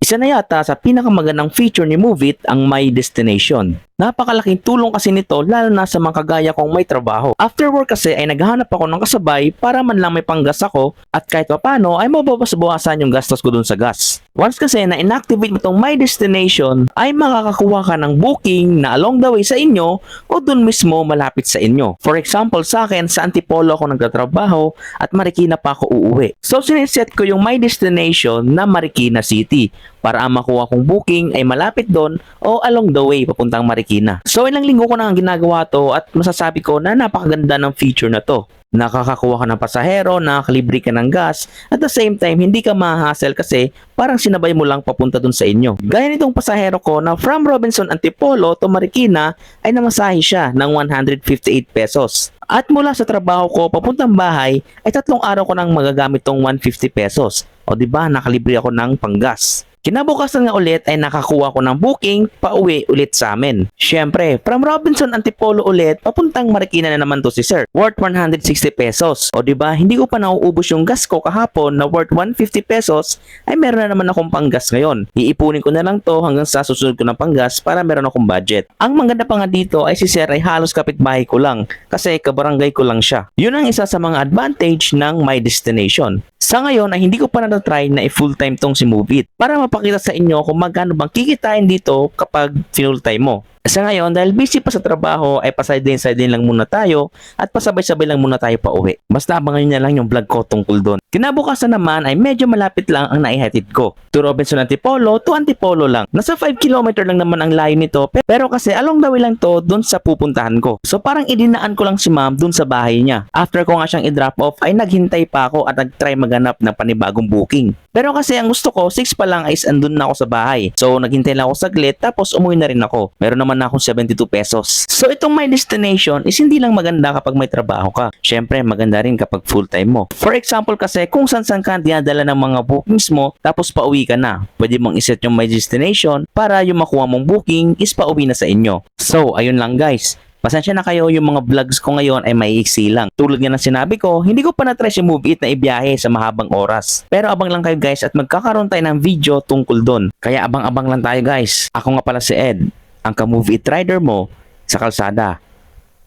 Isa na yata sa pinakamagandang feature ni Move It ang My Destination. Napakalaking tulong kasi nito lalo na sa mga kagaya kong may trabaho. After work kasi ay naghahanap ako ng kasabay para man lang may panggas ako at kahit papano ay mababawasan yung gastos ko dun sa gas. Once kasi na inactivate mo itong My Destination ay makakakuha ka ng booking na along the way sa inyo o dun mismo malapit sa inyo. For example sa akin sa Antipolo ako nagtatrabaho at Marikina pa ako uuwi. So siniset ko yung My Destination na Marikina City para ang makuha kong booking ay malapit doon o along the way papuntang Marikina. So ilang linggo ko na ang ginagawa to at masasabi ko na napakaganda ng feature na to. Nakakakuha ka ng pasahero, nakakalibre ka ng gas, at the same time hindi ka ma-hassle kasi parang sinabay mo lang papunta dun sa inyo. Gaya nitong pasahero ko na from Robinson Antipolo to Marikina ay namasahe siya ng 158 pesos. At mula sa trabaho ko papuntang bahay ay 3 araw ko nang magagamit tong 150 pesos. O diba nakalibre ako ng panggas. Kinabukasan nga ulit ay nakakuha ko ng booking pauwi ulit sa amin. Syempre, from Robinson Antipolo ulit, papuntang Marikina na naman to si Sir. Worth 160 pesos. O diba, hindi ko pa nauubos yung gas ko kahapon na worth 150 pesos, ay meron na naman akong panggas ngayon. Iipunin ko na lang to hanggang sa susunod ko ng panggas para meron akong budget. Ang maganda pa nga dito ay si Sir ay halos kapitbahay ko lang kasi kabarangay ko lang siya. Yun ang isa sa mga advantage ng My Destination. Sa ngayon ay hindi ko pa na-try na i-full time tong si Move It para mapakita sa inyo kung magkano bang kikitain dito kapag full time mo. Sa ngayon, dahil busy pa sa trabaho, ay pa-side-din lang muna tayo at pasabay-sabay lang muna tayo pa uwi. Basta abangan nyo na lang yung vlog ko tungkol doon. Kinabukasan naman ay medyo malapit lang ang naihatid ko. To Robinson Antipolo to Antipolo lang. Nasa 5 km lang naman ang layo nito pero kasi along the way lang to doon sa pupuntahan ko. So parang idinaan ko lang si ma'am doon sa bahay niya. After ko nga siyang i-drop off ay naghintay pa ako at nag-try maghanap ng panibagong booking. Pero kasi ang gusto ko 6 pa lang is andun na ako sa bahay. So naghintay lang ako saglit tapos umuwi na rin ako. Meron naman akong 72 pesos. So itong My Destination is hindi lang maganda kapag may trabaho ka. Syempre maganda rin kapag full time mo. For example kasi kung saan ka dinadala ng mga bookings mo tapos pauwi ka na. Pwede mong iset yung My Destination para yung makuha mong booking is pauwi na sa inyo. So ayun lang guys. Pasensya na kayo, yung mga vlogs ko ngayon ay maiiksi lang. Tulad nga ng sinabi ko, hindi ko pa na-try si Move It na ibiyahe sa mahabang oras. Pero abang lang kayo guys at magkakaroon tayo ng video tungkol doon. Kaya abang-abang lang tayo guys. Ako nga pala si Ed, ang ka-Move It rider mo sa kalsada.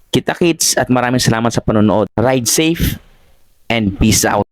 Kita kits at maraming salamat sa panonood. Ride safe and peace out.